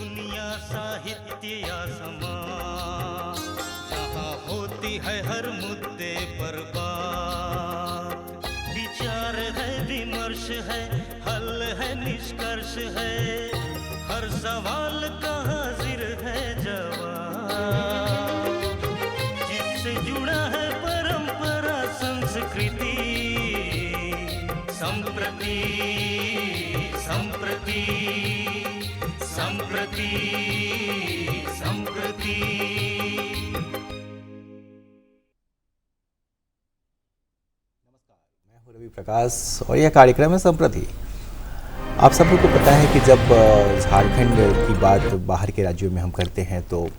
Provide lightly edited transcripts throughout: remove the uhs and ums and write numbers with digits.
दुनिया साहित्य या समाज, जहाँ होती है हर मुद्दे पर बात, विचार है, विमर्श है, हल है, निष्कर्ष है, हर सवाल का हाजिर है जवाब, जिससे जुड़ा है परंपरा संस्कृति, संप्रति संप्रति संप्रति संप्रति। नमस्कार, मैं हूं रवि प्रकाश और यह कार्यक्रम है संप्रति। आप सबको पता है कि जब झारखंड की बात बाहर के राज्यों में हम करते हैं तो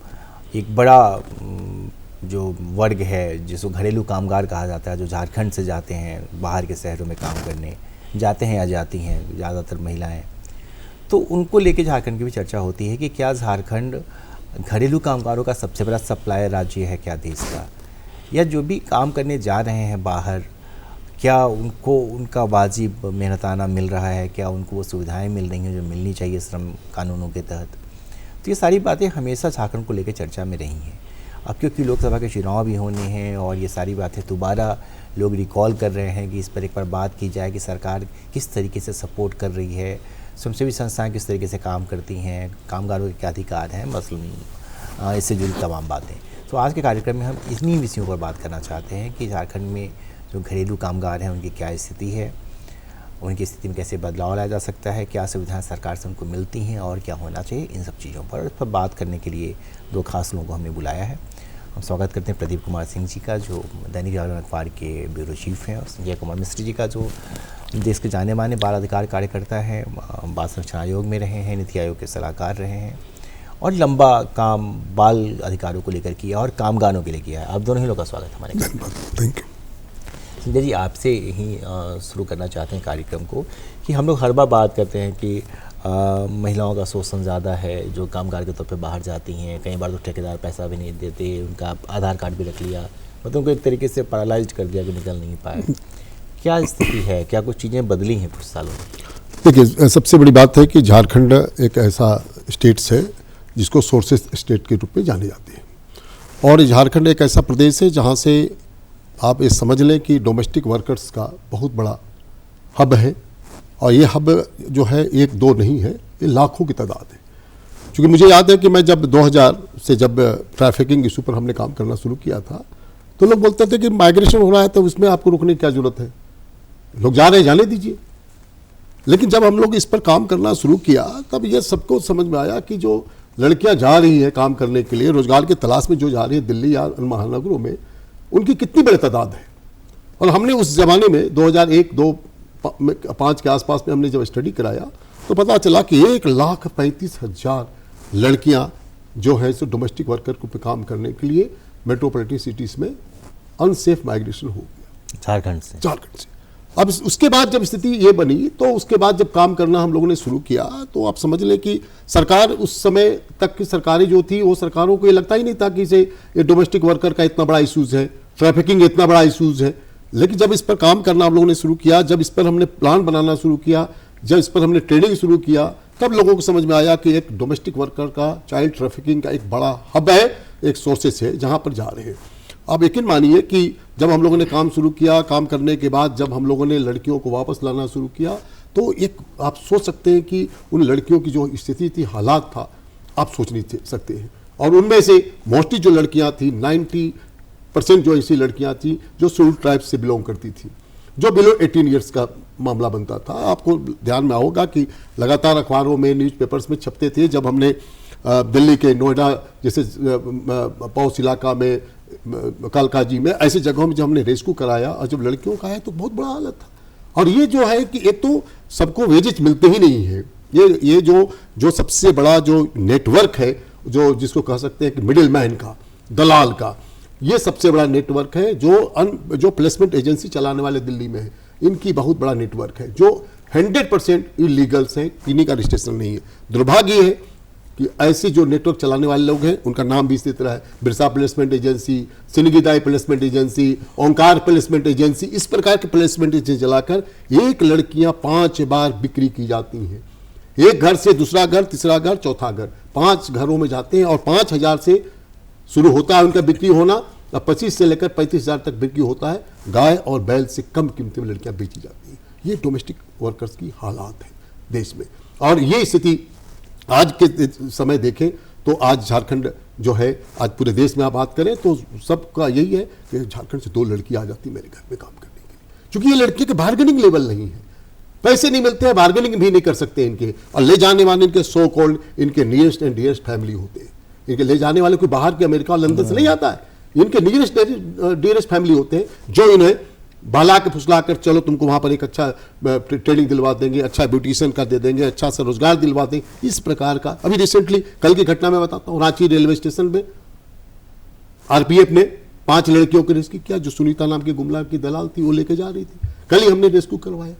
एक बड़ा जो वर्ग है जिसको घरेलू कामगार कहा जाता है, जो झारखंड से जाते हैं बाहर के शहरों में काम करने जाते हैं या जाती हैं, ज़्यादातर महिलाएं, तो उनको लेके झारखंड की भी चर्चा होती है कि क्या झारखंड घरेलू कामगारों का सबसे बड़ा सप्लायर राज्य है क्या देश का, या जो भी काम करने जा रहे हैं बाहर, क्या उनको उनका वाजिब मेहनताना मिल रहा है, क्या उनको वो सुविधाएं मिल रही हैं जो मिलनी चाहिए श्रम कानूनों के तहत। तो ये सारी बातें हमेशा झारखंड को लेकर चर्चा में रही हैं। अब क्योंकि लोकसभा के चुनाव भी होने हैं और ये सारी बातें दोबारा लोग रिकॉल कर रहे हैं कि इस पर एक बार बात की जाए कि सरकार किस तरीके से सपोर्ट कर रही है, स्वयंसेवी संस्थाएं किस तरीके से काम करती हैं, कामगारों के क्या अधिकार हैं, मसलन इससे जुड़ी तमाम बातें। तो आज के कार्यक्रम में हम इन्हीं विषयों पर बात करना चाहते हैं कि झारखंड में जो घरेलू कामगार हैं उनकी क्या स्थिति है, उनकी स्थिति में कैसे बदलाव लाया जा सकता है, क्या सुविधाएं सरकार से उनको मिलती हैं और क्या होना चाहिए, इन सब चीज़ों पर बात करने के लिए दो खास लोगों को हमने बुलाया है। हम स्वागत करते हैं प्रदीप कुमार सिंह जी का, जो दैनिक जागरण अखबार के ब्यूरो चीफ हैं, और संजय कुमार मिश्र जी का, जो देश के जाने माने बाल अधिकार कार्यकर्ता हैं, बाल संरक्षण आयोग में रहे हैं, नीति आयोग के सलाहकार रहे हैं और लंबा काम बाल अधिकारों को लेकर किया और कामगारों के लिए किया है। आप दोनों ही लोग का स्वागत है हमारे। Thank you. संजय जी, आपसे ही शुरू करना चाहते हैं कार्यक्रम को कि हम लोग हर बार बात करते हैं कि महिलाओं का शोषण ज़्यादा है, जो कामगार के तौर पे बाहर जाती हैं, कई बार तो ठेकेदार पैसा भी नहीं देते, उनका आधार कार्ड भी रख लिया, मतलब उनको एक तरीके से पैरालाइज कर दिया कि निकल नहीं पाए। क्या स्थिति है, क्या कुछ चीज़ें बदली हैं कुछ सालों में? देखिए, सबसे बड़ी बात है कि झारखंड एक ऐसा स्टेट्स है जिसको सोर्सेस स्टेट के रूप में जाने जाते हैं, और झारखंड एक ऐसा प्रदेश है जहाँ से आप ये समझ लें कि डोमेस्टिक वर्कर्स का बहुत बड़ा हब है, और ये हब जो है एक दो नहीं है, ये लाखों की तादाद है। क्योंकि मुझे याद है कि मैं जब 2000 से जब ट्रैफिकिंग इशू पर हमने काम करना शुरू किया था तो लोग बोलते थे कि माइग्रेशन हो रहा है तो उसमें आपको रुकने की क्या जरूरत है, लोग जा रहे हैं जाने दीजिए। लेकिन जब हम लोग इस पर काम करना शुरू किया तब ये सबको समझ में आया कि जो लड़कियां जा रही हैं काम करने के लिए, रोजगार की तलाश में जो जा रही है दिल्ली या महानगरों में, उनकी कितनी बड़ी तादाद है। और हमने उस जमाने में 2001-2005 के आसपास में हमने जब स्टडी कराया तो पता चला कि 1,35,000 लड़कियां जो है सो डोमेस्टिक वर्कर को काम करने के लिए मेट्रोपॉलिटन सिटीज़ में अनसेफ माइग्रेशन हो गया झारखंड से। अब उसके बाद जब स्थिति ये बनी तो उसके बाद जब काम करना हम लोगों ने शुरू किया तो आप समझ लें कि सरकार उस समय तक की सरकारें जो थी वो सरकारों को ये लगता ही नहीं था कि इसे ये डोमेस्टिक वर्कर का इतना बड़ा इशूज़ है, ट्रैफिकिंग इतना बड़ा इशूज़ है। लेकिन जब इस पर काम करना हम लोगों ने शुरू किया, जब इस पर हमने प्लान बनाना शुरू किया, जब इस पर हमने ट्रेनिंग शुरू किया, तब लोगों को समझ में आया कि एक डोमेस्टिक वर्कर का चाइल्ड ट्रैफिकिंग का एक बड़ा हब है, एक सोर्सेस है जहाँ पर जा रहे हैं। आप यकीन मानिए कि जब हम लोगों ने काम शुरू किया, काम करने के बाद जब हम लोगों ने लड़कियों को वापस लाना शुरू किया तो एक आप सोच सकते हैं कि उन लड़कियों की जो स्थिति थी, हालात था, आप सोच नहीं सकते हैं। और उनमें से मोस्टली जो लड़कियां थी, 90% जो ऐसी लड़कियां थी जो शेड्यूल्ड ट्राइब्स से बिलोंग करती थी, जो बिलो 18 ईयर्स का मामला बनता था। आपको ध्यान में होगा कि लगातार अखबारों में, न्यूज़पेपर्स में छपते थे। जब हमने दिल्ली के नोएडा जैसे पौष इलाका में, कालकाजी में, ऐसी जगहों में जब हमने रेस्क्यू कराया और जब लड़कियों का है तो बहुत बड़ा हालत था। और ये जो है कि एक तो सबको वेजेज मिलते ही नहीं है, ये जो सबसे बड़ा जो नेटवर्क है, जो जिसको कह सकते हैं कि मिडिल मैन का, दलाल का, ये सबसे बड़ा नेटवर्क है जो प्लेसमेंट एजेंसी चलाने वाले दिल्ली में है। इनकी बहुत बड़ा नेटवर्क है जो 100% इलीगल्स हैं, किन्हीं का रजिस्ट्रेशन नहीं है। दुर्भाग्य है कि ऐसे जो नेटवर्क चलाने वाले लोग हैं उनका नाम भी इसी तरह है, Birsa placement agency, Singidai placement agency, Omkar placement agency, इस प्रकार के प्लेसमेंट एजेंसी चलाकर एक लड़कियां 5 बार बिक्री की जाती हैं। एक घर से दूसरा घर, तीसरा घर, चौथा घर, 5 घरों में जाते हैं और 5,000 से शुरू होता है उनका बिक्री होना और 25 से लेकर 35,000 तक बिक्री होता है। गाय और बैल से कम कीमती में लड़कियां बेची जाती हैं। ये डोमेस्टिक वर्कर्स की हालात है देश में। और ये स्थिति आज के समय देखें तो आज झारखंड जो है, आज पूरे देश में आप बात करें तो सबका यही है कि झारखंड से 2 लड़की आ जाती मेरे घर में काम करने के लिए, क्योंकि ये लड़कियों के बार्गेनिंग लेवल नहीं है, पैसे नहीं मिलते हैं, बार्गेनिंग भी नहीं कर सकते इनके। और ले जाने वाले इनके सो कॉल्ड इनके नियरेस्ट एंड डियरेस्ट फैमिली होते हैं। इनके ले जाने वाले कोई बाहर के अमेरिका और लंदन से नहीं आता है, इनके नियरेस्ट डियरेस्ट फैमिली होते हैं जो इन्हें बहला के फुसला कर चलो तुमको वहां पर एक अच्छा ट्रेनिंग दिलवा देंगे, अच्छा ब्यूटिशियन का दे देंगे, अच्छा सा रोजगार दिलवा देंगे, इस प्रकार का। अभी रिसेंटली कल की घटना मैं बताता हूँ, रांची रेलवे स्टेशन पे आरपीएफ ने 5 लड़कियों को रेस्क्यू किया, जो सुनीता नाम की गुमला की दलाल थी वो लेके जा रही थी, कल ही हमने रेस्क्यू करवाया।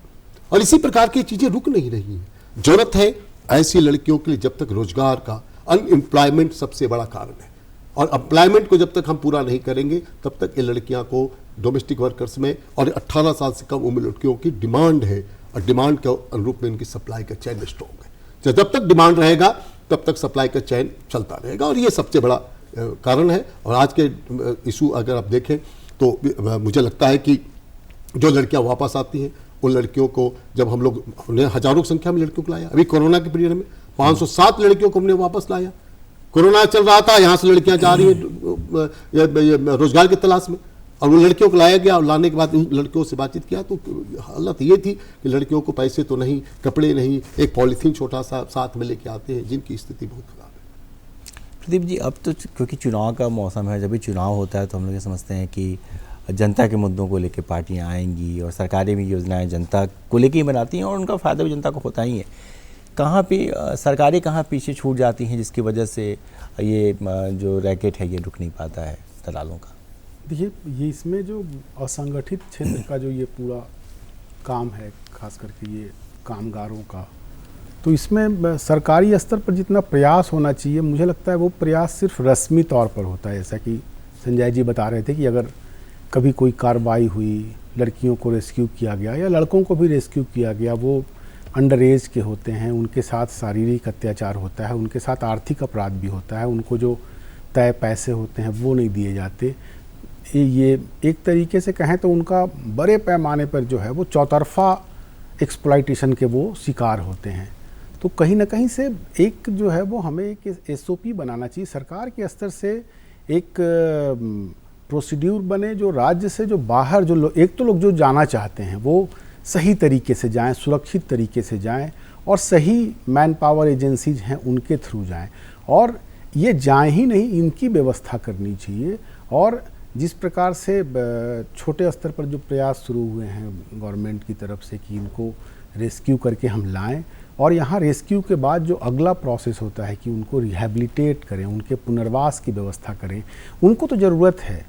और इसी प्रकार की चीजें रुक नहीं रही है। जरूरत है ऐसी लड़कियों के लिए, जब तक रोजगार का, अनएम्प्लॉयमेंट सबसे बड़ा कारण है, और एम्प्लॉयमेंट को जब तक हम पूरा नहीं करेंगे तब तक ये लड़कियां को डोमेस्टिक वर्कर्स में, और 18 साल से कम उम्र लड़कियों की डिमांड है, और डिमांड के अनुरूप में इनकी सप्लाई का चैन स्ट्रॉन्ग है। तो जब तक डिमांड रहेगा तब तक सप्लाई का चैन चलता रहेगा, और ये सबसे बड़ा कारण है। और आज के इशू अगर आप देखें तो मुझे लगता है कि जो लड़कियां वापस आती हैं उन लड़कियों को, जब हम लोग ने हजारों की संख्या में लड़कियों को लाया, अभी कोरोना के पीरियड में 507 लड़कियों को हमने वापस लाया। कोरोना चल रहा था, यहाँ से लड़कियां जा रही हैं रोजगार की तलाश में, और वो लड़कियों को लाया गया। और लाने के बाद उन लड़कियों से बातचीत किया तो हालत ये थी कि लड़कियों को पैसे तो नहीं, कपड़े नहीं, एक पॉलीथीन छोटा सा साथ में लेके आते हैं, जिनकी स्थिति बहुत खराब है। प्रदीप जी, अब तो क्योंकि चुनाव का मौसम है, जब भी चुनाव होता है तो हम लोग ये समझते हैं कि जनता के मुद्दों को लेकर पार्टियां आएंगी और सरकारें भी योजनाएं जनता को लेकर ही बनाती हैं और उनका फ़ायदा भी जनता को होता ही है। कहाँ पे सरकारें कहाँ पीछे छूट जाती हैं जिसकी वजह से ये जो रैकेट है ये रुक नहीं पाता है दलालों का? देखिए, ये इसमें जो असंगठित क्षेत्र का जो ये पूरा काम है, खास करके ये कामगारों का, तो इसमें सरकारी स्तर पर जितना प्रयास होना चाहिए, मुझे लगता है वो प्रयास सिर्फ रस्मी तौर पर होता है। जैसा कि संजय जी बता रहे थे कि अगर कभी कोई कार्रवाई हुई, लड़कियों को रेस्क्यू किया गया या लड़कों को भी रेस्क्यू किया गया, वो अंडर एज के होते हैं, उनके साथ शारीरिक अत्याचार होता है, उनके साथ आर्थिक अपराध भी होता है, उनको जो तय पैसे होते हैं वो नहीं दिए जाते। ये एक तरीके से कहें तो उनका बड़े पैमाने पर जो है वो चौतरफा एक्सप्लॉइटेशन के वो शिकार होते हैं। तो कहीं ना कहीं से एक जो है वो हमें एक एसओपी बनाना चाहिए सरकार के स्तर से, एक प्रोसीड्यूर बने जो राज्य से जो बाहर जो एक तो लोग जो जाना चाहते हैं वो सही तरीके से जाएं, सुरक्षित तरीके से जाएं, और सही मैन पावर एजेंसीज हैं उनके थ्रू जाएं, और ये जाएं ही नहीं, इनकी व्यवस्था करनी चाहिए। और जिस प्रकार से छोटे स्तर पर जो प्रयास शुरू हुए हैं गवर्नमेंट की तरफ से कि इनको रेस्क्यू करके हम लाएं, और यहाँ रेस्क्यू के बाद जो अगला प्रोसेस होता है कि उनको रिहैबिलिटेट करें, उनके पुनर्वास की व्यवस्था करें, उनको तो ज़रूरत है,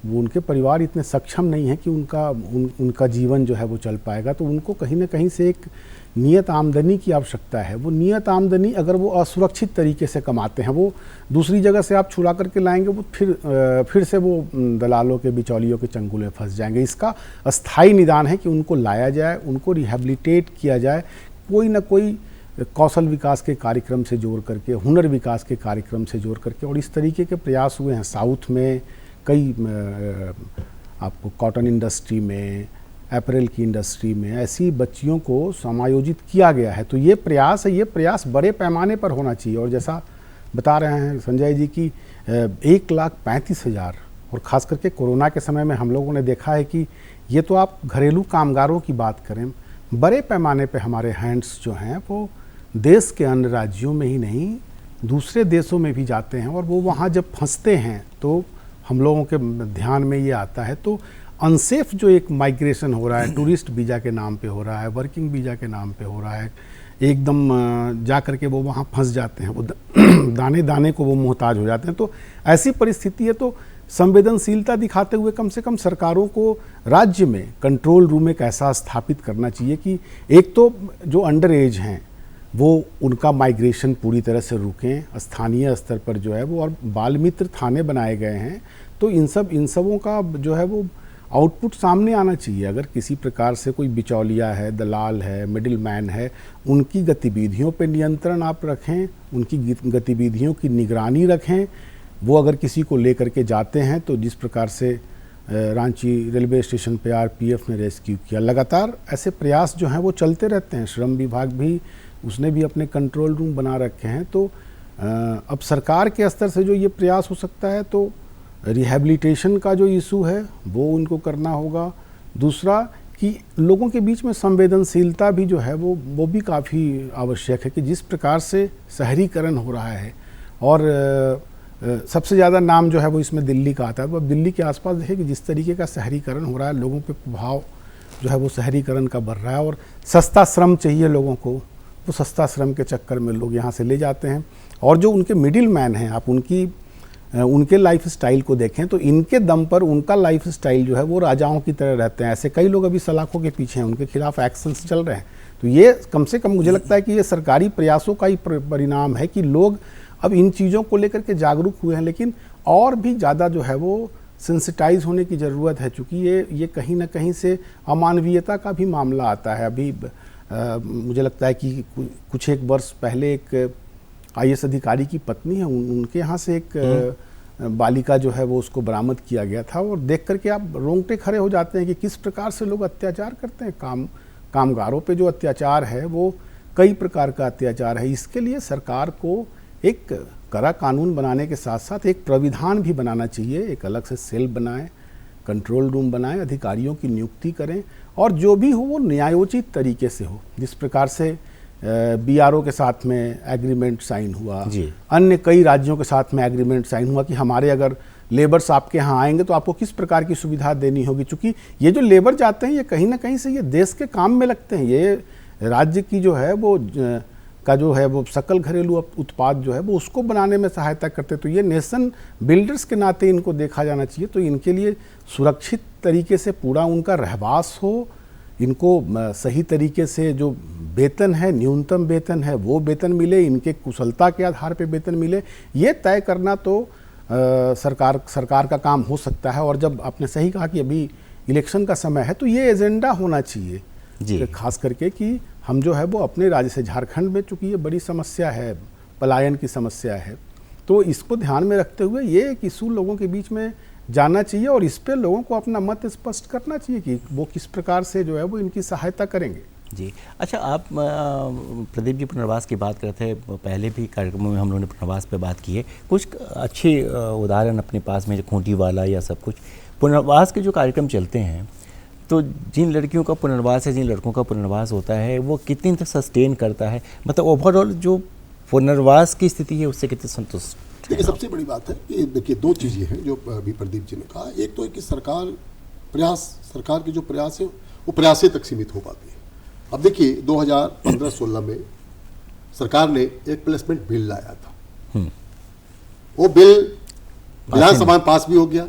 वो उनके परिवार इतने सक्षम नहीं है कि उनका जीवन जो है वो चल पाएगा, तो उनको कहीं ना कहीं से एक नियत आमदनी की आवश्यकता है। वो नियत आमदनी अगर वो असुरक्षित तरीके से कमाते हैं, वो दूसरी जगह से आप छुड़ा करके लाएंगे, वो फिर से वो दलालों के, बिचौलियों के चंगुल में फंस जाएंगे। इसका अस्थाई निदान है कि उनको लाया जाए, उनको रिहैबिलिटेट किया जाए, कोई ना कोई कौशल विकास के कार्यक्रम से जोड़ करके, हुनर विकास के कार्यक्रम से जोड़ करके, और इस तरीके के प्रयास हुए हैं साउथ में, कई आपको कॉटन इंडस्ट्री में, अपैरल की इंडस्ट्री में ऐसी बच्चियों को समायोजित किया गया है। तो ये प्रयास है, ये प्रयास बड़े पैमाने पर होना चाहिए। और जैसा बता रहे हैं संजय जी की 1,35,000, और ख़ास करके कोरोना के समय में हम लोगों ने देखा है कि ये तो आप घरेलू कामगारों की बात करें, बड़े पैमाने पे हमारे हैंड्स जो हैं वो देश के अन्य राज्यों में ही नहीं दूसरे देशों में भी जाते हैं, और वो वहाँ जब फंसते हैं तो हम लोगों के ध्यान में ये आता है। तो अनसेफ जो एक माइग्रेशन हो रहा है, टूरिस्ट वीज़ा के नाम पे हो रहा है, वर्किंग वीज़ा के नाम पे हो रहा है, एकदम जा कर के वो वहाँ फंस जाते हैं, वो दाने दाने को वो मोहताज हो जाते हैं। तो ऐसी परिस्थिति है, तो संवेदनशीलता दिखाते हुए कम से कम सरकारों को राज्य में कंट्रोल रूम एक ऐसा स्थापित करना चाहिए कि एक तो जो अंडर एज हैं वो उनका माइग्रेशन पूरी तरह से रुकें, स्थानीय स्तर पर जो है वो, और बाल मित्र थाने बनाए गए हैं, तो इन सबों का जो है वो आउटपुट सामने आना चाहिए। अगर किसी प्रकार से कोई बिचौलिया है, दलाल है, मिडिल मैन है, उनकी गतिविधियों पे नियंत्रण आप रखें, उनकी गतिविधियों की निगरानी रखें। वो अगर किसी को लेकर के जाते हैं तो जिस प्रकार से रांची रेलवे स्टेशन पे आरपीएफ ने रेस्क्यू किया, लगातार ऐसे प्रयास जो हैं वो चलते रहते हैं। श्रम विभाग भी, उसने भी अपने कंट्रोल रूम बना रखे हैं। तो अब सरकार के स्तर से जो ये प्रयास हो सकता है, तो रिहैबिलिटेशन का जो इशू है वो उनको करना होगा। दूसरा कि लोगों के बीच में संवेदनशीलता भी जो है वो भी काफ़ी आवश्यक है कि जिस प्रकार से शहरीकरण हो रहा है, और सबसे ज़्यादा नाम जो है वो इसमें दिल्ली का आता है। तो अब दिल्ली के आसपास देखिए कि जिस तरीके का शहरीकरण हो रहा है, लोगों पे प्रभाव जो है वो शहरीकरण का बढ़ रहा है, और सस्ता श्रम चाहिए लोगों को, वो सस्ता श्रम के चक्कर में लोग यहाँ से ले जाते हैं। और जो उनके मिडिल मैन हैं, आप उनके लाइफ स्टाइल को देखें तो इनके दम पर उनका लाइफ स्टाइल जो है वो राजाओं की तरह रहते हैं। ऐसे कई लोग अभी सलाखों के पीछे हैं, उनके खिलाफ एक्शंस चल रहे हैं। तो ये कम से कम मुझे लगता है कि ये सरकारी प्रयासों का ही परिणाम है कि लोग अब इन चीज़ों को लेकर के जागरूक हुए हैं, लेकिन और भी ज़्यादा जो है वो सेंसिटाइज होने की ज़रूरत है, चूँकि ये कहीं ना कहीं से अमानवीयता का भी मामला आता है। अभी मुझे लगता है कि कुछ एक वर्ष पहले एक आईएएस अधिकारी की पत्नी है, उनके यहाँ से एक बालिका जो है वो उसको बरामद किया गया था, और देख करके आप रोंगटे खड़े हो जाते हैं कि किस प्रकार से लोग अत्याचार करते हैं। कामगारों पे जो अत्याचार है वो कई प्रकार का अत्याचार है। इसके लिए सरकार को एक कड़ा कानून बनाने के साथ साथ एक प्राविधान भी बनाना चाहिए। एक अलग से सेल बनाएं, कंट्रोल रूम बनाएं, अधिकारियों की नियुक्ति करें, और जो भी हो वो न्यायोचित तरीके से हो। जिस प्रकार से बीआरओ के साथ में एग्रीमेंट साइन हुआ, अन्य कई राज्यों के साथ में एग्रीमेंट साइन हुआ कि हमारे अगर लेबर्स आपके यहाँ आएंगे तो आपको किस प्रकार की सुविधा देनी होगी। चूँकि ये जो लेबर जाते हैं ये कहीं ना कहीं से ये देश के काम में लगते हैं, ये राज्य की जो है वो का जो है वो सकल घरेलू उत्पाद जो है वो उसको बनाने में सहायता करते। तो ये नेशन बिल्डर्स के नाते इनको देखा जाना चाहिए। तो इनके लिए सुरक्षित तरीके से पूरा उनका रहवास हो, इनको सही तरीके से जो वेतन है, न्यूनतम वेतन है वो वेतन मिले, इनके कुशलता के आधार पे वेतन मिले, ये तय करना तो सरकार का काम हो सकता है। और जब आपने सही कहा कि अभी इलेक्शन का समय है तो ये एजेंडा होना चाहिए जी, खास करके कि हम जो है वो अपने राज्य से, झारखंड में चूँकि ये बड़ी समस्या है, पलायन की समस्या है, तो इसको ध्यान में रखते हुए ये एक इशू लोगों के बीच में जाना चाहिए, और इस पे लोगों को अपना मत स्पष्ट करना चाहिए कि वो किस प्रकार से जो है वो इनकी सहायता करेंगे। जी अच्छा, आप प्रदीप जी पुनर्वास की बात करते थे, पहले भी कार्यक्रमों में हम लोगों ने पुनर्वास पे बात की है। कुछ अच्छे उदाहरण अपने पास में, खूंटी वाला या सब कुछ पुनर्वास के जो कार्यक्रम चलते हैं, तो जिन लड़कियों का पुनर्वास है, जिन लड़कों का पुनर्वास होता है, वो कितनी तक सस्टेन करता है, मतलब ओवरऑल जो पुनर्वास की स्थिति है उससे कितने संतुष्ट? देखिए, सबसे बड़ी बात है कि देखिए दो चीज़ें हैं जो अभी प्रदीप जी ने कहा। एक तो है कि सरकार के जो प्रयास है वो प्रयास तक सीमित हो पाती है। अब देखिए 2015-16 में सरकार ने एक प्लेसमेंट बिल लाया था, वो बिल विधानसभा में पास भी हो गया,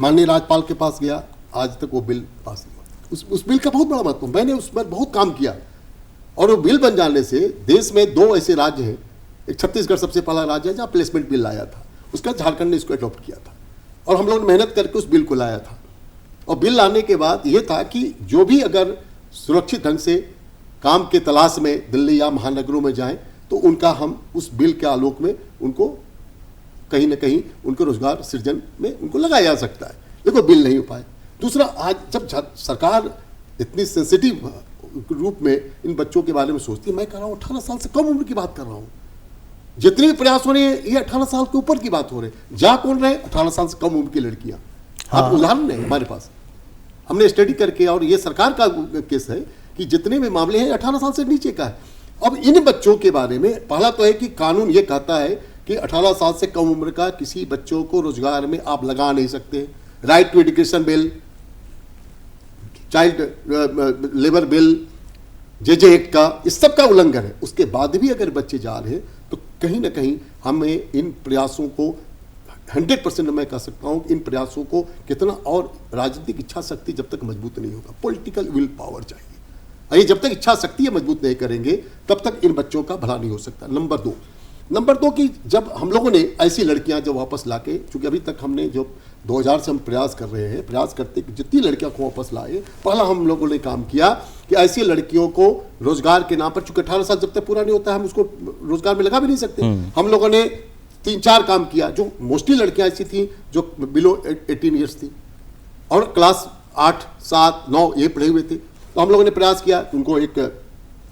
माननीय राज्यपाल के पास गया, आज तक वो बिल पास नहीं हुआ। उस बिल का बहुत बड़ा महत्व, मैंने उस पर बहुत काम किया, और वो बिल बन जाने से देश में दो ऐसे राज्य हैं, एक छत्तीसगढ़ सबसे पहला राज्य है जहाँ प्लेसमेंट बिल लाया था, उसका झारखंड ने इसको अडॉप्ट किया था, और हम लोगों ने मेहनत करके उस बिल को लाया था। और बिल लाने के बाद ये था कि जो भी अगर सुरक्षित ढंग से काम के तलाश में दिल्ली या महानगरों में जाएं तो उनका हम उस बिल के आलोक में उनको कहीं ना कहीं उनको रोजगार सृजन में उनको लगाया जा सकता है। देखो, बिल नहीं हो पाए। दूसरा, आज जब सरकार इतनी सेंसिटिव रूप में इन बच्चों के बारे में सोचती है, मैं कह रहा हूँ 18 साल से कम उम्र की बात कर रहा हूँ, जितने भी प्रयास हो रहे हैं ये 18 साल के ऊपर की बात हो रहे हैं। जा कौन रहे? 18 साल से कम उम्र की लड़कियां। आप उदाहरण है हमारे पास, हमने स्टडी करके, और ये सरकार का केस है कि जितने भी मामले हैं 18 साल से नीचे का है। अब इन बच्चों के बारे में पहला तो है कि कानून ये कहता है कि 18 साल से कम उम्र का किसी बच्चों को रोजगार में आप लगा नहीं सकते। Right to education bill, child labour bill, J act का, इस सब का उल्लंघन है। उसके बाद भी अगर बच्चे जा रहे हैं तो कहीं ना कहीं हमें इन प्रयासों को 100% मैं कह सकता हूं कि इन प्रयासों को कितना, और राजनीतिक इच्छा शक्ति जब तक मजबूत नहीं होगा, पॉलिटिकल विल पावर चाहिए। ये जब तक इच्छा शक्ति मजबूत नहीं करेंगे तब तक इन बच्चों का भला नहीं हो सकता। नंबर दो कि जब हम लोगों ने ऐसी लड़कियां जब वापस लाके, चूंकि अभी तक हमने जो 2000 से हम प्रयास कर रहे हैं, प्रयास करते कि जितनी लड़कियों को वापस लाए। पहला हम लोगों ने काम किया कि ऐसी लड़कियों को रोजगार के नाम पर, चूंकि 18 साल जब तक पूरा नहीं होता हम उसको रोजगार में लगा भी नहीं सकते, हम लोगों ने 3-4 काम किया। जो मोस्टली लड़कियां ऐसी थी जो बिलो 18 ईयर्स थी और क्लास 8, 7, 9 ये पढ़े हुए थे, तो हम लोगों ने प्रयास किया कि उनको एक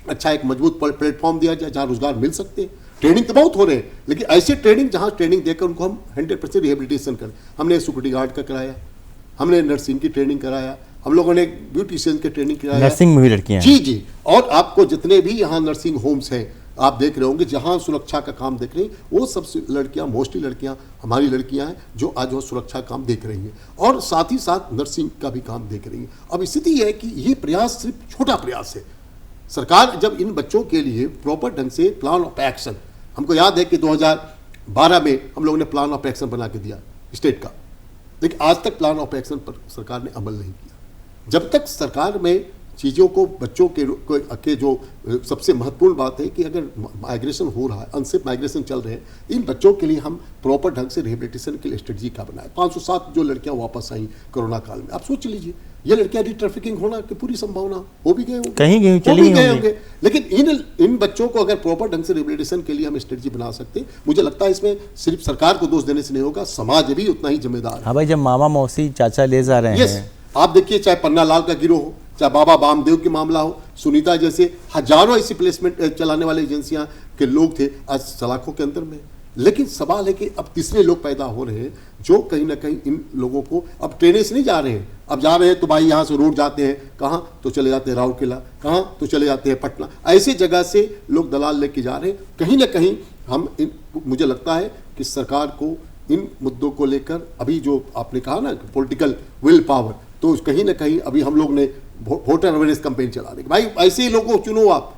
अच्छा एक मजबूत प्लेटफॉर्म दिया जाए जहाँ रोजगार मिल सकते हैं। ट्रेनिंग तो बहुत हो रहे हैं, लेकिन ऐसे ट्रेनिंग जहाँ ट्रेनिंग देकर उनको हम 100% रिहेबिलिटेशन करें। हमने सिक्योरिटी गार्ड का कराया, हमने नर्सिंग की ट्रेनिंग कराया, हम लोगों ने ब्यूटिशियन की ट्रेनिंग कराया। नर्सिंग में भी लड़कियां जी जी। और आपको जितने भी यहाँ नर्सिंग होम्स हैं आप देख रहे होंगे, जहाँ सुरक्षा का काम देख रहे हैं, वो सब लड़कियाँ, मोस्टली लड़कियाँ हमारी लड़कियाँ हैं जो आज वो सुरक्षा काम देख रही हैं और साथ ही साथ नर्सिंग का भी काम देख रही हैं। अब स्थिति यह है कि ये प्रयास सिर्फ छोटा प्रयास है। सरकार जब इन बच्चों के लिए प्रॉपर ढंग से प्लान ऑफ एक्शन, हमको याद है कि 2012 में हम लोगों ने प्लान ऑफ एक्शन बना के दिया स्टेट का, लेकिन आज तक प्लान ऑफ एक्शन पर सरकार ने अमल नहीं किया। जब तक सरकार में चीज़ों को बच्चों के जो सबसे महत्वपूर्ण बात है कि अगर माइग्रेशन हो रहा है, अनसेफ माइग्रेशन चल रहे हैं, इन बच्चों के लिए हम प्रॉपर ढंग से रिहेबिलिटेशन के लिए स्ट्रेटजी का बनाए। 507 जो लड़कियां वापस आई कोरोना काल में, आप सोच लीजिए ये लड़कियां ट्रैफिकिंग होना की पूरी संभावना हो भी गए होंगे, कहीं गए होंगे। लेकिन इन बच्चों को अगर प्रॉपर ढंग से रिहेबिलिटेशन के लिए हम स्ट्रेटजी बना सकते हैं, मुझे लगता है इसमें सिर्फ सरकार को दोष देने से नहीं होगा, समाज भी उतना ही जिम्मेदार है। हाँ भाई, जब मामा मौसी चाचा ले जा रहे हैं, आप देखिए चाहे पन्ना लाल का गिरोह हो, चाहे बाबा बामदेव की मामला हो, सुनीता जैसे हजारों ऐसी प्लेसमेंट चलाने वाली एजेंसियां के लोग थे आज सलाखों के अंदर में। लेकिन सवाल है कि अब तीसरे लोग पैदा हो रहे हैं जो कहीं ना कहीं इन लोगों को, अब ट्रेनें से नहीं जा रहे हैं, अब जा रहे हैं तो भाई यहाँ से रोड जाते हैं कहाँ, तो चले जाते हैं राउरकेला, कहाँ तो चले जाते हैं पटना, ऐसी जगह से लोग दलाल लेके जा रहे हैं। कहीं ना कहीं मुझे लगता है कि सरकार को इन मुद्दों को लेकर, अभी जो आपने कहा ना पॉलिटिकल विल पावर, तो कहीं ना कहीं अभी हम लोग ने वोटर अवेयरनेस कैंपेन चला रहे, भाई ऐसे ही लोगों को चुनो आप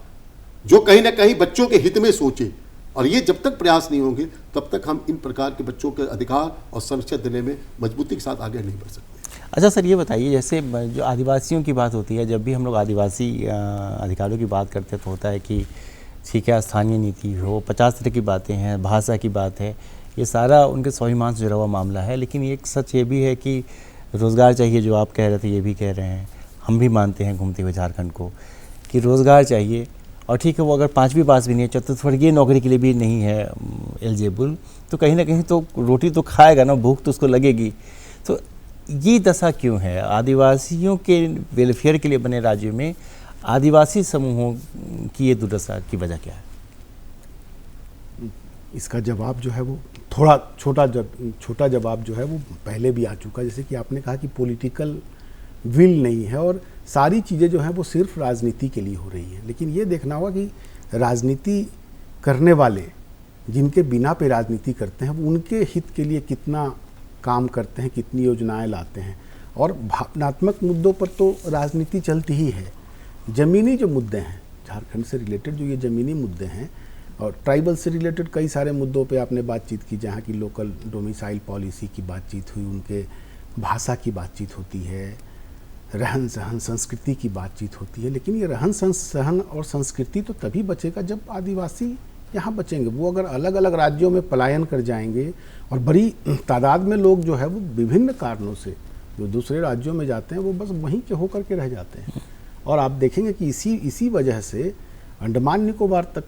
जो कहीं ना कहीं बच्चों के हित में सोचे। और ये जब तक प्रयास नहीं होंगे तब तक हम इन प्रकार के बच्चों के अधिकार और संरक्षण देने में मजबूती के साथ आगे नहीं बढ़ सकते। अच्छा सर, ये बताइए, जैसे जो आदिवासियों की बात होती है, जब भी हम लोग आदिवासी अधिकारों की बात करते हैं तो होता है कि ठीक है स्थानीय नीति हो, 50 तरह की बातें हैं, भाषा की बात है, ये सारा उनके स्वाभिमान से जुड़ा हुआ मामला है। लेकिन एक सच ये भी है कि रोज़गार चाहिए, जो आप कह रहे थे ये भी कह रहे हैं, हम भी मानते हैं घूमते हुए झारखंड को कि रोज़गार चाहिए। और ठीक है, वो अगर 5वीं पास भी नहीं है, चतुर्थवर्गीय नौकरी के लिए भी नहीं है एलिजिबल, तो कहीं ना कहीं तो रोटी तो खाएगा ना, भूख तो उसको लगेगी। तो ये दशा क्यों है? आदिवासियों के वेलफेयर के लिए बने राज्य में आदिवासी समूहों की ये दुर्दशा की वजह क्या है? इसका जवाब जो है वो थोड़ा छोटा जवाब जो है वो पहले भी आ चुका है। जैसे कि आपने कहा कि पॉलिटिकल विल नहीं है और सारी चीज़ें जो हैं वो सिर्फ राजनीति के लिए हो रही हैं। लेकिन ये देखना होगा कि राजनीति करने वाले जिनके बिना पे राजनीति करते हैं वो उनके हित के लिए कितना काम करते हैं, कितनी योजनाएं लाते हैं। और भावनात्मक मुद्दों पर तो राजनीति चलती ही है। ज़मीनी जो मुद्दे हैं झारखंड से रिलेटेड, जो ये ज़मीनी मुद्दे हैं और ट्राइबल से रिलेटेड कई सारे मुद्दों पे आपने बातचीत की, जहाँ की लोकल डोमिसाइल पॉलिसी की बातचीत हुई, उनके भाषा की बातचीत होती है, रहन सहन संस्कृति की बातचीत होती है। लेकिन ये रहन सहन और संस्कृति तो तभी बचेगा जब आदिवासी यहाँ बचेंगे। वो अगर अलग अलग राज्यों में पलायन कर जाएंगे और बड़ी तादाद में लोग जो है वो विभिन्न कारणों से जो दूसरे राज्यों में जाते हैं वो बस वहीं के होकर के रह जाते हैं। और आप देखेंगे कि इसी वजह से अंडमान निकोबार तक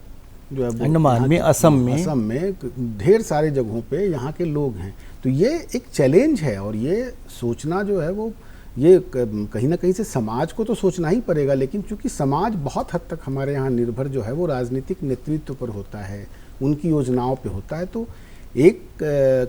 जो है, अंडमान में, असम में ढेर सारे जगहों पे यहाँ के लोग हैं। तो ये एक चैलेंज है और ये सोचना जो है वो ये कहीं ना कहीं से समाज को तो सोचना ही पड़ेगा। लेकिन चूंकि समाज बहुत हद तक हमारे यहाँ निर्भर जो है वो राजनीतिक नेतृत्व पर होता है, उनकी योजनाओं पे होता है, तो एक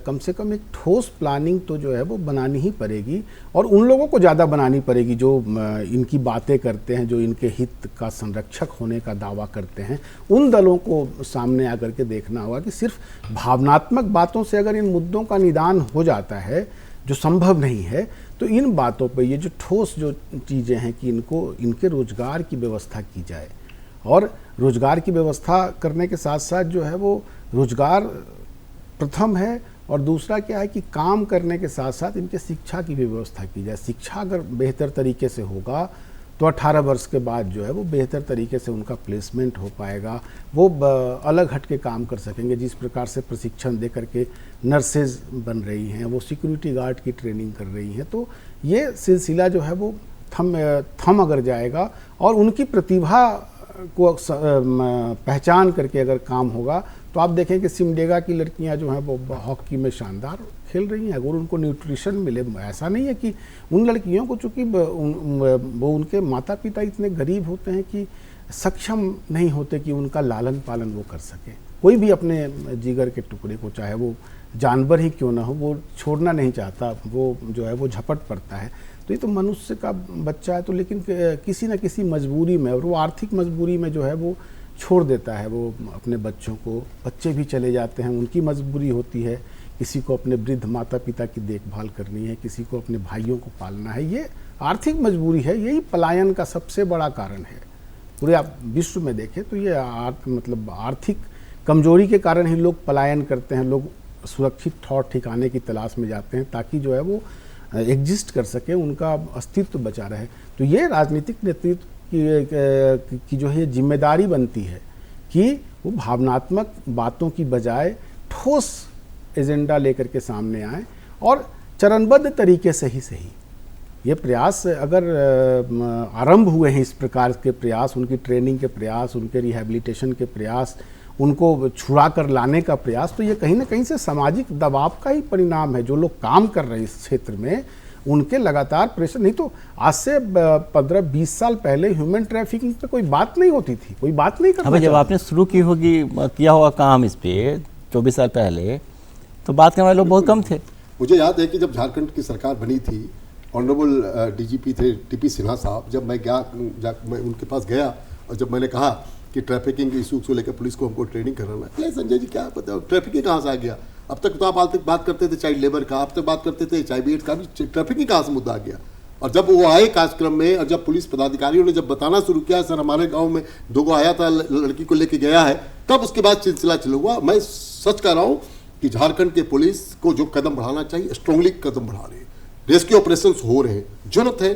कम से कम एक ठोस प्लानिंग तो जो है वो बनानी ही पड़ेगी। और उन लोगों को ज़्यादा बनानी पड़ेगी जो इनकी बातें करते हैं, जो इनके हित का संरक्षक होने का दावा करते हैं। उन दलों को सामने आकर के देखना होगा कि सिर्फ भावनात्मक बातों से अगर इन मुद्दों का निदान हो जाता है, जो संभव नहीं है, तो इन बातों पे ये जो ठोस जो चीज़ें हैं कि इनके रोजगार की व्यवस्था की जाए। और रोजगार की व्यवस्था करने के साथ साथ जो है वो रोजगार प्रथम है, और दूसरा क्या है कि काम करने के साथ साथ इनके शिक्षा की भी व्यवस्था की जाए। शिक्षा अगर बेहतर तरीके से होगा तो 18 वर्ष के बाद जो है वो बेहतर तरीके से उनका प्लेसमेंट हो पाएगा, वो अलग हट के काम कर सकेंगे। जिस प्रकार से प्रशिक्षण दे करके नर्सेज बन रही हैं, वो सिक्योरिटी गार्ड की ट्रेनिंग कर रही हैं, तो ये सिलसिला जो है वो थम अगर जाएगा और उनकी प्रतिभा को पहचान करके अगर काम होगा तो आप देखें कि सिमडेगा की लड़कियां जो हैं वो हॉकी में शानदार खेल रही हैं। अगर उनको न्यूट्रिशन मिले, ऐसा नहीं है कि उन लड़कियों को, चूँकि वो उनके माता पिता इतने गरीब होते हैं कि सक्षम नहीं होते कि उनका लालन पालन वो कर सके। कोई भी अपने जिगर के टुकड़े को, चाहे वो जानवर ही क्यों ना हो, वो छोड़ना नहीं चाहता, वो जो है वो झपट पड़ता है। तो ये तो मनुष्य का बच्चा है, तो लेकिन किसी न किसी मजबूरी में, और वो आर्थिक मजबूरी में जो है वो छोड़ देता है वो अपने बच्चों को। बच्चे भी चले जाते हैं, उनकी मजबूरी होती है, किसी को अपने वृद्ध माता पिता की देखभाल करनी है, किसी को अपने भाइयों को पालना है, ये आर्थिक मजबूरी है। यही पलायन का सबसे बड़ा कारण है। पूरे आप विश्व में देखें तो ये मतलब आर्थिक कमजोरी के कारण ही लोग पलायन करते हैं, लोग सुरक्षित ठौर ठिकाने की तलाश में जाते हैं ताकि जो है वो एग्जिस्ट कर सके, उनका अस्तित्व बचा रहे। तो ये राजनीतिक नेतृत्व की जो है जिम्मेदारी बनती है कि वो भावनात्मक बातों की बजाय ठोस एजेंडा लेकर के सामने आए और चरणबद्ध तरीके से ही सही ये प्रयास अगर आरंभ हुए हैं, इस प्रकार के प्रयास, उनकी ट्रेनिंग के प्रयास, उनके रिहैबिलिटेशन के प्रयास, उनको छुड़ा कर लाने का प्रयास, तो ये कहीं ना कहीं से सामाजिक दबाव का ही परिणाम है। जो लोग काम कर रहे हैं इस क्षेत्र में, उनके लगातार प्रेशर, नहीं तो आज से 15-20 साल पहले ह्यूमन ट्रैफिकिंग पे कोई बात नहीं होती थी, कोई बात नहीं करता। जब आपने शुरू किया होगा काम इस पे 24 साल पहले, तो बात करने वाले लोग बहुत कम थे। मुझे याद है कि जब झारखंड की सरकार बनी थी, ऑनरेबल डीजीपी थे टीपी सिन्हा साहब, जब मैं उनके पास गया और जब मैंने कहा कि ट्रैफिकिंग इशूज को लेकर पुलिस को हमको ट्रेनिंग कराना है, संजय जी क्या पता ट्रैफिकिंग कहाँ से आ गया? अब तक तो आप आज तक बात करते थे चाइल्ड लेबर का, अब तक बात करते थे HIV एड्स का, भी ट्रैफिकिंग कहाँ से मुद्दा आ गया? और जब वो आए कार्यक्रम में और जब पुलिस पदाधिकारियों ने जब बताना शुरू किया, सर हमारे गाँव में 2 को आया था, लड़की को लेके गया है, तब उसके बाद सिलसिला चालू हुआ। मैं सच कह रहा हूँ कि झारखंड के पुलिस को जो कदम बढ़ाना चाहिए, स्ट्रांगली कदम बढ़ा रहे हैं, रेस्क्यू ऑपरेशंस हो रहे हैं। जरूरत है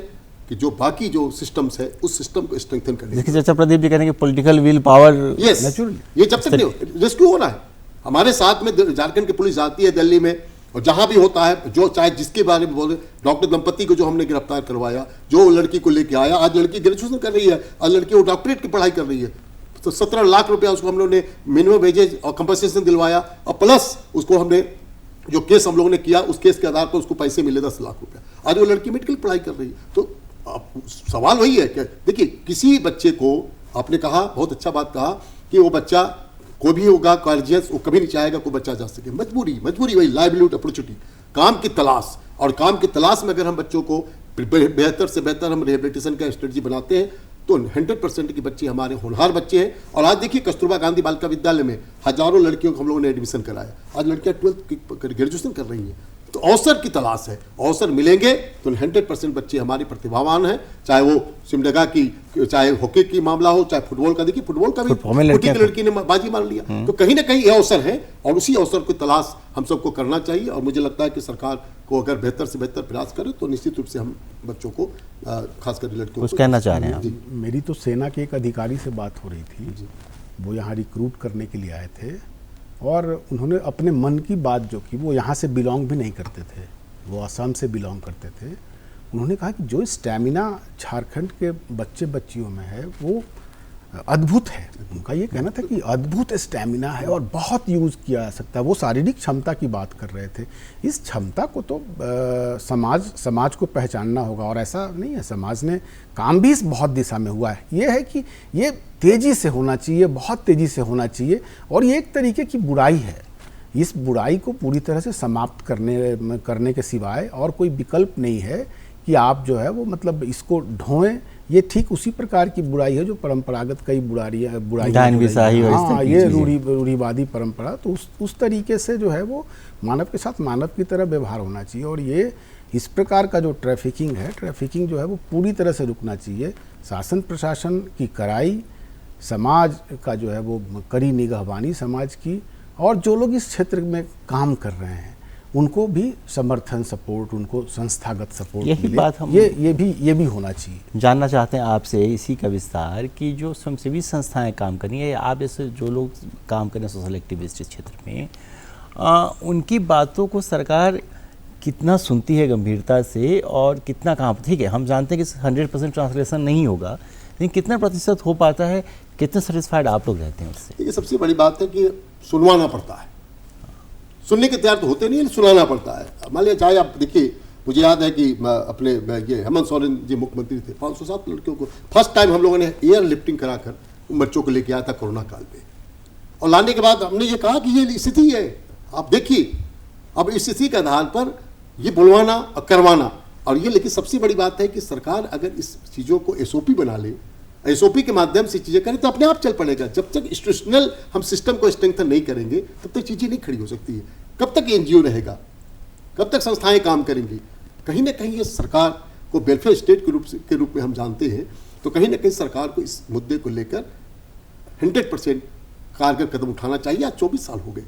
कि जो बाकी जो सिस्टम्स है उस सिस्टम को स्ट्रेंथन करने। देखिए चाचा प्रदीप जी कह रहे हैं कि पॉलिटिकल विल पावर, नेचुरली ये जब तक रेस्क्यू हो रहा है, हमारे साथ में झारखंड की पुलिस जाती है दिल्ली में और जहां भी होता है, जो चाहे जिसके बारे में बोले, डॉक्टर दंपति को जो हमने गिरफ्तार करवाया, जो लड़की को लेके आया, आज लड़की ग्रेजुएशन कर रही है, आज लड़की वो डॉक्टरेट की पढ़ाई कर रही है, तो 17 लाख रुपया उसको हम लोगों ने मिनिमम वेजेज और कंपनसेशन दिलवाया, और प्लस उसको हमने जो केस हम लोगों ने किया, उस केस के आधार पर उसको पैसे मिले 10 लाख रुपया। आज वो लड़की मेडिकल पढ़ाई कर रही है। तो सवाल वही है कि देखिए, किसी बच्चे को आपने कहा, बहुत अच्छा बात कहा कि वो बच्चा कोई भी होगा गार्जियंस, वो कभी नहीं चाहेगा कोई बच्चा जा सके। मजबूरी वही लाइवलीहुड अपॉर्चुनिटी, काम की तलाश, और काम की तलाश में अगर हम बच्चों को बेहतर से बेहतर हम रिहेबिलिटेशन का स्ट्रेटजी बनाते हैं तो 100% के बच्चे हमारे होनहार बच्चे हैं। और आज देखिए कस्तूरबा गांधी बालिका विद्यालय में हजारों लड़कियों को हम लोगों ने एडमिशन कराया, आज लड़कियां 12th ग्रेजुएशन कर रही हैं। तो अवसर की तलाश है, अवसर मिलेंगे तो 100% बच्चे हमारे प्रतिभावान हैं, चाहे वो सिमडेगा की, चाहे हॉकी की मामला हो, चाहे फुटबॉल का। देखिए फुटबॉल का भी लड़की ने बाजी मार लिया। तो कहीं ना कहीं ये अवसर है और उसी अवसर की तलाश हम सबको करना चाहिए। और मुझे लगता है कि सरकार को अगर बेहतर से बेहतर प्रयास करे तो निश्चित रूप से हम बच्चों को, खासकर लड़कियों को, कहना चाह रहे हैं। मेरी तो सेना के एक अधिकारी से बात हो रही थी, वो यहाँ रिक्रूट करने के लिए आए थे और उन्होंने अपने मन की बात जो की, वो यहाँ से बिलोंग भी नहीं करते थे, वो असम से बिलोंग करते थे। उन्होंने कहा कि जो स्टैमिना झारखंड के बच्चे बच्चियों में है वो अद्भुत है। उनका ये कहना था कि अद्भुत स्टैमिना है और बहुत यूज़ किया जा सकता है। वो शारीरिक क्षमता की बात कर रहे थे। इस क्षमता को तो समाज को पहचानना होगा, और ऐसा नहीं है, समाज ने काम भी इस बहुत दिशा में हुआ है। ये है कि ये तेज़ी से होना चाहिए, बहुत तेज़ी से होना चाहिए, और ये एक तरीके की बुराई है। इस बुराई को पूरी तरह से समाप्त करने के सिवाय और कोई विकल्प नहीं है कि आप जो है वो मतलब इसको ढोएं। ये ठीक उसी प्रकार की बुराई है जो परंपरागत कई बुराइयाँ, हाँ, ये रूढ़िवादी परंपरा। तो उस तरीके से जो है वो मानव के साथ मानव की तरह व्यवहार होना चाहिए। और ये इस प्रकार का जो ट्रैफिकिंग है, ट्रैफिकिंग जो है वो पूरी तरह से रुकना चाहिए। शासन प्रशासन की कड़ाई, समाज का जो है वो कड़ी निगहबानी समाज की, और जो लोग इस क्षेत्र में काम कर रहे हैं उनको भी समर्थन सपोर्ट, उनको संस्थागत सपोर्ट यही मिले। बात हम ये भी होना चाहिए। जानना चाहते हैं आपसे इसी का विस्तार कि जो स्वयंसेवी संस्थाएं काम कर रही हैं, आप जैसे जो लोग काम कर रहे हैं सोशल एक्टिविस्ट इस क्षेत्र में, उनकी बातों को सरकार कितना सुनती है गंभीरता से और कितना काम, ठीक है हम जानते हैं कि 100% ट्रांसलेशन नहीं होगा, लेकिन कितना प्रतिशत हो पाता है, कितने सेटिस्फाइड आप लोग रहते हैं उससे? ये सबसे बड़ी बात है कि सुनवाना पड़ता है। सुनने के तैयार तो होते नहीं है, सुनाना पड़ता है। मान लिया चाहे आप देखिए, मुझे याद है कि अपने ये हेमंत सोरेन जी मुख्यमंत्री थे, 507 लड़कियों को फर्स्ट टाइम हम लोगों ने एयर लिफ्टिंग कराकर उन बच्चों को लेके आया था कोरोना काल में, और लाने के बाद हमने ये कहा कि ये स्थिति है, आप देखिए अब इस स्थिति के आधार पर ये बुलवाना और करवाना। और ये लेकिन सबसे बड़ी बात है कि सरकार अगर इस चीज़ों को एसओपी बना ले, एसओपी के माध्यम से चीज़ें करें तो अपने आप चल पड़ेगा। जब तक इंस्टीट्यूशनल हम सिस्टम को स्ट्रेंथन नहीं करेंगे तब तक चीज़ें नहीं खड़ी हो सकती है। कब तक एनजीओ रहेगा, कब तक संस्थाएं काम करेंगी? कहीं ना कहीं ये सरकार को वेलफेयर स्टेट के रूप में हम जानते हैं, तो कहीं ना कहीं सरकार को इस मुद्दे को लेकर 100% कारगर कदम उठाना चाहिए। आज 24 साल हो गए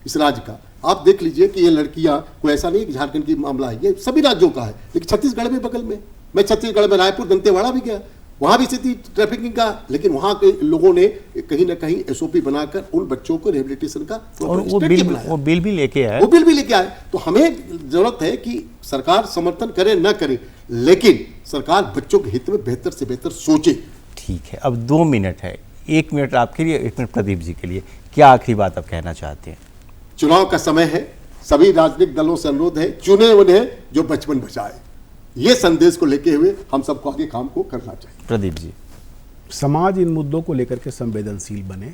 इस राज्य का। आप देख लीजिए कि ये लड़कियां, कोई ऐसा नहीं कि झारखंड की मामला है, ये सभी राज्यों का है, लेकिन छत्तीसगढ़ में बगल में, मैं छत्तीसगढ़ में रायपुर दंतेवाड़ा भी गया, वहां भी स्थिति ट्रैफिकिंग का, लेकिन वहां के लोगों ने कहीं ना कहीं एसओपी बनाकर उन बच्चों को रिहेबिलिटेशन का और वो बिल भी लेके आए, वो बिल भी लेके आए। तो हमें जरूरत है कि सरकार समर्थन करे न करे, लेकिन सरकार बच्चों के हित में बेहतर से बेहतर सोचे। ठीक है, अब 2 मिनट है, 1 मिनट आपके लिए, 1 मिनट प्रदीप जी के लिए, क्या आखिरी बात आप कहना चाहते हैं? चुनाव का समय है, सभी राजनीतिक दलों से अनुरोध है, चुने उन्हें जो बचपन बचाए। ये संदेश को लेके हुए हम सबको आगे काम को करना चाहिए। प्रदीप जी, समाज इन मुद्दों को लेकर के संवेदनशील बने।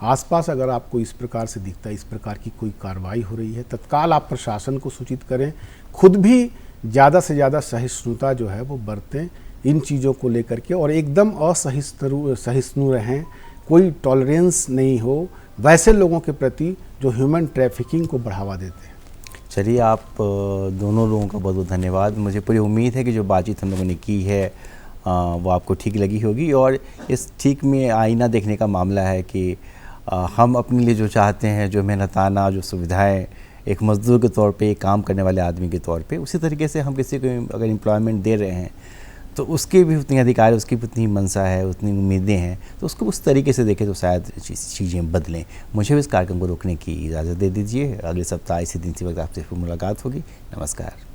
आसपास अगर आपको इस प्रकार से दिखता है, इस प्रकार की कोई कार्रवाई हो रही है, तत्काल आप प्रशासन को सूचित करें। खुद भी ज़्यादा से ज़्यादा सहिष्णुता जो है वो बरतें इन चीज़ों को लेकर के, और एकदम सहिष्णु रहें, कोई टॉलरेंस नहीं हो वैसे लोगों के प्रति जो ह्यूमन ट्रैफिकिंग को बढ़ावा देते हैं। चलिए, आप दोनों लोगों का बहुत बहुत धन्यवाद। मुझे पूरी उम्मीद है कि जो बातचीत हम लोगों ने की है वो आपको ठीक लगी होगी, और इस ठीक में आईना देखने का मामला है कि हम अपने लिए जो चाहते हैं, जो मेहनताना जो सुविधाएं एक मजदूर के तौर पे, एक काम करने वाले आदमी के तौर पे, उसी तरीके से हम किसी को अगर एम्प्लॉयमेंट दे रहे हैं तो उसके भी उतनी अधिकार, उसकी भी उतनी मंशा है, उतनी उम्मीदें हैं, तो उसको उस तरीके से देखें तो शायद चीज़ें बदलें। मुझे भी इस कार्यक्रम को रोकने की इजाज़त दे दीजिए। अगले सप्ताह इसी दिन इसी वक्त आपसे फिर मुलाकात होगी। नमस्कार।